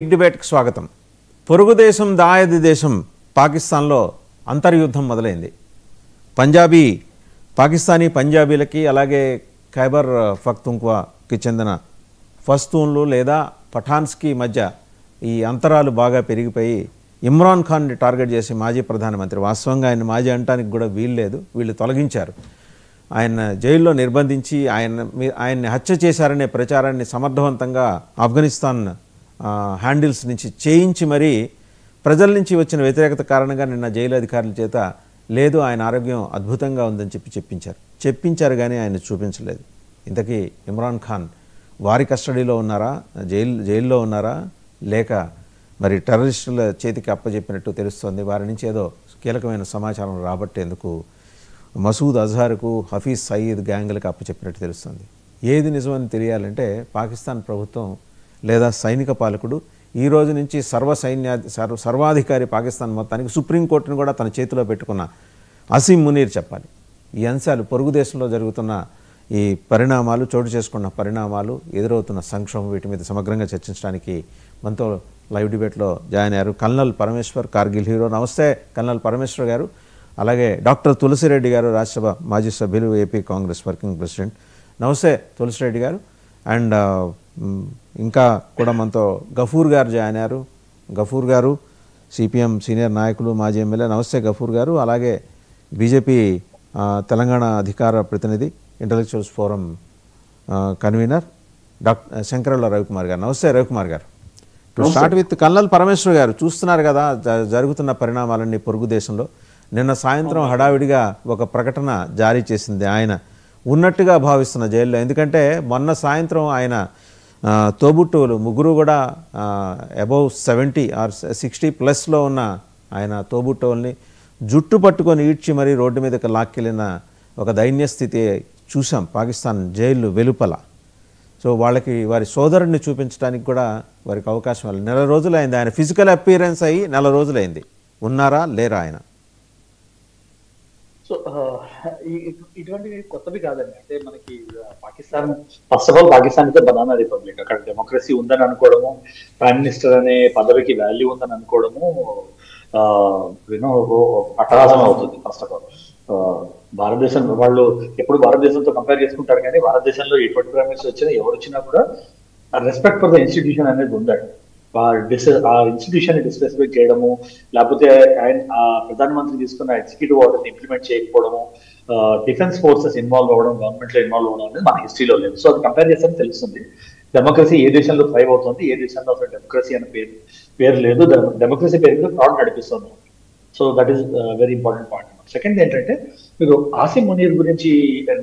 డిబేట్కి స్వాగతం. పొరుగు దేశం దాయాది దేశం పాకిస్తాన్లో అంతర్యుద్ధం మొదలైంది. పాకిస్తానీ పంజాబీలకి అలాగే ఖైబర్ పఖ్తూన్ఖ్వాకి చెందిన పస్తూన్లు లేదా పఠాన్స్కి మధ్య ఈ అంతరాలు బాగా పెరిగిపోయి ఇమ్రాన్ ఖాన్ని టార్గెట్ చేసి మాజీ ప్రధానమంత్రి, వాస్తవంగా ఆయన మాజీ అనడానికి కూడా వీల్లేదు, వీళ్ళు తొలగించారు, ఆయన జైల్లో నిర్బంధించి ఆయన్ని హత్య చేశారనే ప్రచారాన్ని సమర్థవంతంగా ఆఫ్ఘనిస్తాన్ హ్యాండిల్స్ నుంచి చేయించి మరీ ప్రజల నుంచి వచ్చిన వ్యతిరేకత కారణంగా నిన్న జైలు అధికారుల చేత లేదు ఆయన ఆరోగ్యం అద్భుతంగా ఉందని చెప్పించారు కానీ ఆయన చూపించలేదు. ఇంతకీ ఇమ్రాన్ ఖాన్ వారి కస్టడీలో ఉన్నారా, జైల్లో ఉన్నారా, లేక మరి టెర్రరిస్టుల చేతికి అప్పచెప్పినట్టు తెలుస్తోంది. వారి నుంచి ఏదో కీలకమైన సమాచారం రాబట్టేందుకు మసూద్ అజహర్కు హఫీజ్ సయీద్ గ్యాంగ్లకు అప్పచెప్పినట్టు తెలుస్తుంది. ఏది నిజమని తెలియాలంటే పాకిస్తాన్ ప్రభుత్వం లేదా సైనిక పాలకుడు ఈ రోజు నుంచి సర్వాధికారి పాకిస్తాన్ మొత్తానికి సుప్రీంకోర్టును కూడా తన చేతిలో పెట్టుకున్న అసీం మునీర్ చెప్పాలి. ఈ అంశాలు పొరుగు దేశంలో జరుగుతున్న ఈ పరిణామాలు, చోటు చేసుకున్న పరిణామాలు, ఎదురవుతున్న సంక్షోభం, వీటి మీద సమగ్రంగా చర్చించడానికి మనతో లైవ్ డిబేట్లో జాయిన్ అయ్యారు కల్నల్ పరమేశ్వర్, కార్గిల్ హీరో. నమస్తే కల్నల్ పరమేశ్వర్ గారు. అలాగే డాక్టర్ తులసిరెడ్డి గారు, రాజ్యసభ మాజీ సభ్యులు, ఏపీ కాంగ్రెస్ వర్కింగ్ ప్రెసిడెంట్. నమస్తే తులసిరెడ్డి గారు. అండ్ ఇంకా కూడా మనతో గఫూర్ గారు జాయిన్ అయ్యారు. గఫూర్ గారు సిపిఎం సీనియర్ నాయకులు, మాజీ ఎమ్మెల్యే. నమస్తే గఫూర్ గారు. అలాగే బీజేపీ తెలంగాణ అధికార ప్రతినిధి, intellectuals forum convener doctor Sankaralla Ravikumar గారు. నమస్తే రవికుమార్ గారు. To start with colonel Parameshwar గారు, చూస్తున్నారు కదా జరుగుతున్న పరిణామాలన్నీ పొరుగు దేశంలో. నిన్న సాయంత్రం హడావిడిగా ఒక ప్రకటన జారీ చేసింది ఆయన ఉన్నట్టుగా భావిస్తున్న జైల్లో. ఎందుకంటే మొన్న సాయంత్రం ఆయన తోబుట్టువులు ముగ్గురు కూడా అబౌవ్ 70 ఆర్ 60+ ఉన్న ఆయన తోబుట్టువుల్ని జుట్టు పట్టుకొని ఈడ్చి మరీ రోడ్డు మీదకి లాక్కెళ్ళిన ఒక దైన్య స్థితి చూసాం పాకిస్తాన్ జైలు వెలుపల. సో వాళ్ళకి వారి సోదరుడిని చూపించడానికి కూడా వారికి అవకాశం లేదు. 1 నెల రోజులైంది ఆయన ఫిజికల్ అపీరెన్స్ అయ్యి, 1 నెల రోజులైంది. ఉన్నారా లేరా ఆయన? సో ఇటువంటివి కొత్తవి కాదండి. అంటే మనకి Pakistan, first of all Pakistan అయితే బనానా రిపబ్లిక్. అక్కడ డెమోక్రసీ ఉందని అనుకోవడము, ప్రైమ్ మినిస్టర్ అనే పదవికి వాల్యూ ఉందని అనుకోవడము అట్టహాసం అవుతుంది. ఫస్ట్ ఆఫ్ ఆల్ భారతదేశం వాళ్ళు ఎప్పుడు భారతదేశంతో కంపేర్ చేసుకుంటారు, కానీ భారతదేశంలో ఎటువంటి ప్రైమ్ మినిస్టర్ వచ్చినా ఎవరు వచ్చినా కూడా రెస్పెక్ట్ ఫర్ ద ఇన్స్టిట్యూషన్ అనేది ఉందండి. ఆ ఇన్స్టిట్యూషన్ ని డిస్రెస్పెక్ట్ చేయడము, లేకపోతే ఆయన ప్రధానమంత్రి తీసుకున్న ఎగ్జిక్యూటివ్ ఆర్డర్ ఇంప్లిమెంట్ చేయకపోవడము, డిఫెన్స్ ఫోర్సెస్ ఇన్వాల్వ్ అవ్వడం, గవర్నమెంట్ లో ఇన్వాల్వ్ అవ్వడం అనేది మన హిస్టరీలో లేదు. సో అది కంపేర్ చేస్తే తెలుస్తుంది డెమోక్రసీ ఏ దేశంలో థ్రైవ్ అవుతుంది, ఏ దేశంలో అసలు డెమోక్రసీ అనే పేరు లేదు. డెమోక్రసీ పేరు మీద ఫ్రాడ్ నడిపిస్తుంది. So that is very important point. Second ఏంటంటే, మీరు ఆసిమ్ మునీర్ గురించి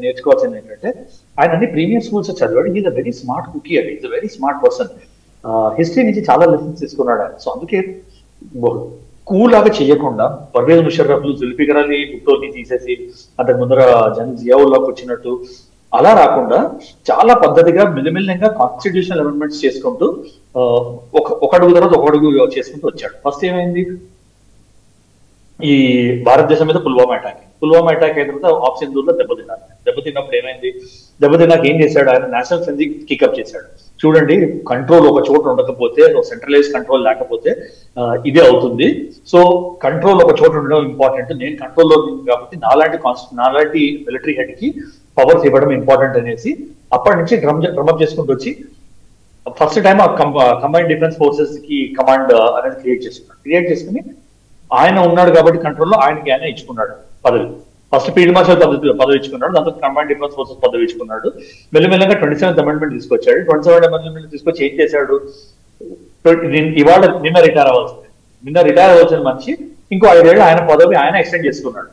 నేర్చుకోవాల్సింది ఏంటంటే, ఆయన అన్ని ప్రీమియర్ స్కూల్స్ చదివాడు. Is a very smart cookie అండి, is a very smart person. History నుంచి చాలా లెసన్స్ తీసుకున్నాడు ఆయన. సో అందుకే కూల్ లాగా చేయకుండా పర్వేజ్ ముషర్రఫ్లు, జుల్ఫికర్ అలీ భుట్టోని తీసేసి అంతకు ముందర జియావుల్లాకి వచ్చినట్టు అలా రాకుండా చాలా పద్ధతిగా మెల్లిమెల్లిగా కాన్స్టిట్యూషనల్ అమెండ్మెంట్స్ చేసుకుంటూ ఒక అడుగు తర్వాత ఒక అడుగు చేసుకుంటూ వచ్చాడు. ఫస్ట్ ఏమైంది, ఈ భారతదేశం మీద పుల్వామా అటాక్ అయిన తర్వాత ఆఫ్ సింధూర్లో దెబ్బతిన్నప్పుడు ఏమైంది, దెబ్బతిన్నాక ఏం చేశాడు ఆయన, నేషనల్ ఫ్రెంజీ కికప్ చేశాడు. చూడండి, కంట్రోల్ ఒక చోట ఉండకపోతే, సెంట్రలైజ్ కంట్రోల్ లేకపోతే ఇదే అవుతుంది. సో కంట్రోల్ ఒక చోట ఉండడం ఇంపార్టెంట్. నేను కంట్రోల్లో కాబట్టి నాలాంటి మిలిటరీ హెడ్ కి పవర్స్ ఇవ్వడం ఇంపార్టెంట్ అనేసి అప్పటి నుంచి డ్రమ్అప్ చేసుకుంటూ వచ్చి ఫస్ట్ టైం ఆ కంబైన్డ్ డిఫెన్స్ ఫోర్సెస్ కి కమాండ్ అనేది క్రియేట్ చేసుకుని ఆయన ఉన్నాడు కాబట్టి కంట్రోల్లో ఆయనకి ఆయన ఇచ్చుకున్నాడు పదవి. ఫస్ట్ ఫీల్డ్ మార్షల్ పదవి ఇచ్చుకున్నాడు, దాంతో కంబైన్డ్ డిఫెన్స్ ఫోర్సెస్ పదవి ఇచ్చుకున్నాడు. మెల్లమెల్లగా 27th అమెండ్మెంట్ తీసుకొచ్చాడు. 27th అమెండ్మెంట్ తీసుకొచ్చి ఏం చేశాడు, ఇవాళ నిన్న రిటైర్ అవ్వాల్సిన మనిషి ఇంకో 5 ఏళ్ళు ఆయన పదవి ఆయన ఎక్స్టెండ్ చేసుకున్నాడు.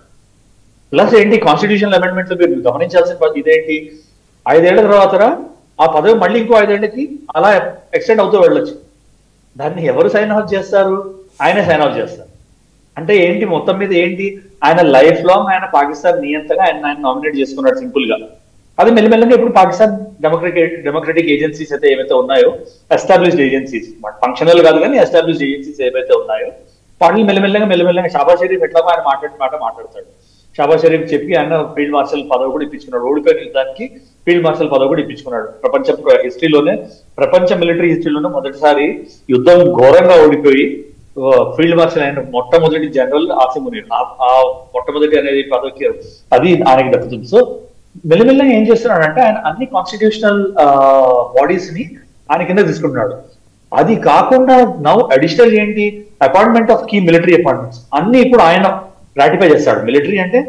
ప్లస్ ఏంటి, కాన్స్టిట్యూషనల్ అమెండ్మెంట్ లో మీరు గమనించాల్సిన ఇదేంటి, 5 ఏళ్ల తర్వాత ఆ పదవి మళ్ళీ ఇంకో 5 ఏళ్ళకి అలా ఎక్స్టెండ్ అవుతూ వెళ్ళొచ్చు. దాన్ని ఎవరు సైన్ ఆఫ్ చేస్తారు, ఆయనే సైన్ ఆఫ్ చేస్తారు. అంటే ఏంటి, మొత్తం మీద ఏంటి, ఆయన లైఫ్ లాంగ్ ఆయన పాకిస్తాన్ నియంతగా ఆయన నామినేట్ చేసుకున్నాడు సింపుల్ గా. అది మెల్లమెల్లగా ఇప్పుడు పాకిస్తాన్ డెమోక్రటిక్ ఏజెన్సీస్ అయితే ఏవైతే ఉన్నాయో, ఎస్టాబ్లిష్డ్ ఏజెన్సీస్, ఫంక్షనల్ కాదు కానీ ఎస్టాబ్లిష్డ్ ఏజెన్సీస్ ఏవైతే ఉన్నాయో వాటిని మెల్లమెల్లగా షాబాజ్ షరీఫ్ ఎట్లాగో ఆయన మాట్లాడతాడు. షాబాజ్ షరీఫ్ చెప్పి ఆయన ఫీల్డ్ మార్షల్ పదవి కూడా ఇప్పించుకున్నాడు. ఓడిపోయిన యుద్ధానికి ఫీల్డ్ మార్షల్ పదవి కూడా ఇప్పించుకున్నాడు. ప్రపంచ మిలిటరీ హిస్టరీలోనే మొదటిసారి యుద్ధం ఘోరంగా ఓడిపోయి ఫీల్డ్ మార్షల్ అయిన మొట్టమొదటి జనరల్ ఆసిమ్ మునీర్. ఆ మొట్టమొదటి అనేది పదవికి అది ఆయనకి దక్కుతుంది. సో మెల్లమెల్లగా ఏం చేస్తున్నాడంటే ఆయన అన్ని కాన్స్టిట్యూషనల్ బాడీస్ ని ఆయన కింద తీసుకుంటున్నాడు. అది కాకుండా నౌ అడిషనల్ ఏంటి, appointment of key military appointments అన్ని ఇప్పుడు ఆయన రాటిఫై చేస్తాడు. మిలిటరీ అంటే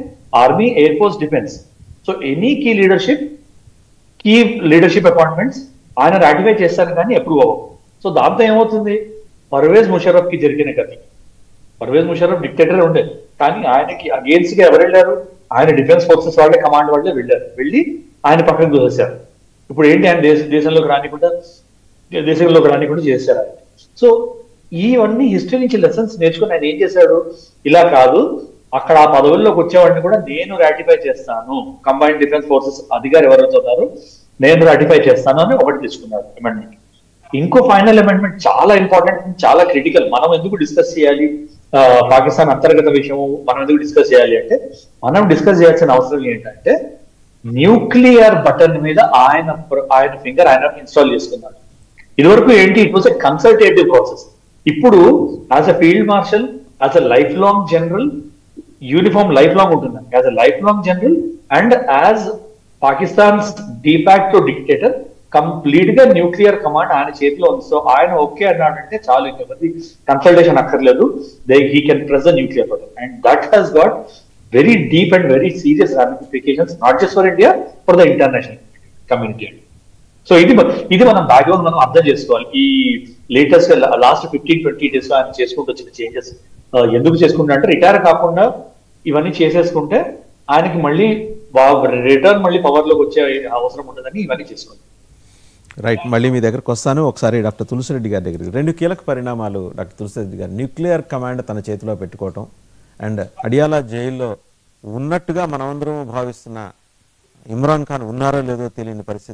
army, air force, defence. So any key leadership appointments ఆయన రాటిఫై చేస్తారు కానీ అప్రూవ్ అవ్వవు. సో దాంతో ఏమవుతుంది, పర్వేజ్ ముషర్రఫ్ కి జరిగిన గతి. పర్వేజ్ ముషర్రఫ్ డిక్టేటర్ ఉండే, కానీ ఆయనకి అగేన్స్ట్ గా ఎవరు వెళ్ళారు, ఆయన డిఫెన్స్ ఫోర్సెస్ వాళ్ళే, కమాండ్ వాళ్ళే వెళ్ళి ఆయన పక్కన దూసేశారు. ఇప్పుడు ఏంటి, ఆయన దేశంలోకి రానికుండా చేశారు ఆయన. సో ఇవన్నీ హిస్టరీ నుంచి లెసన్స్ నేర్చుకుని ఆయన ఏం చేశాడు, ఇలా కాదు అక్కడ ఆ పదవుల్లోకి వచ్చేవాడిని కూడా నేను రాటిఫై చేస్తాను, కంబైన్డ్ డిఫెన్స్ ఫోర్సెస్ అధికారి ఎవరైతే ఉన్నారో నేను రాటిఫై చేస్తాను అని ఒకటి తీసుకున్నాడు అమెండ్మెంట్. ఇంకో ఫైనల్ అమెండ్మెంట్ చాలా ఇంపార్టెంట్, చాలా క్రిటికల్. మనం ఎందుకు డిస్కస్ చేయాలి పాకిస్తాన్ అంతర్గత విషయం, మనం ఎందుకు డిస్కస్ చేయాలి అంటే, మనం డిస్కస్ చేయాల్సిన అవసరం ఏంటంటే న్యూక్లియర్ బటన్ మీద ఆయన ఫింగర్ ఆయన ఇన్స్టాల్ చేసుకున్నాడు. ఇదివరకు ఏంటి, it was a consultative process. ఇప్పుడు as a field marshal, as a life long general, uniform life long ఉంటుంది. As a life long general and as Pakistan's de facto dictator complete గా nuclear command ఆయన చేతిలో ఉంది. సో ఆయన ఓకే అన్నాడంటే చాలు, ఇంకెవరి కన్సల్టేషన్ అక్కర్లేదు, he can press the nuclear button. And that has got very deep and very serious ramifications, not just for India, for the international community. So ఇది మనం బ్యాక్గ్రౌండ్ మనం అర్థం చేసుకోవాలి. ఈ లేటెస్ట్ లాస్ట్ 15-20 days లో ఆయన చేసుకుంటూ వచ్చిన చేంజెస్ ఎందుకు చేసుకుంటా అంటే, రిటైర్ కాకుండా ఇవన్నీ చేసేసుకుంటే ఆయనకి మళ్ళీ రిటర్న్ మళ్ళీ పవర్ లోకి వచ్చే అవసరం ఉండదని ఇవన్నీ చేసుకుంటాం. రైట్, మళ్ళీ మీ దగ్గరకు వస్తాను. ఒకసారి డాక్టర్ తులసిరెడ్డి గారి దగ్గరికి. రెండు కీలక పరిణామాలు డాక్టర్ తులసిరెడ్డి గారు. న్యూక్లియర్ కమాండ్ తన చేతిలో పెట్టుకోవటం అండ్ అడియాలా జైల్లో ఉన్నట్టుగా మనమందరం భావిస్తున్న ఇమ్రాన్ ఖాన్ ఉన్నారో లేదో తెలియని పరిస్థితి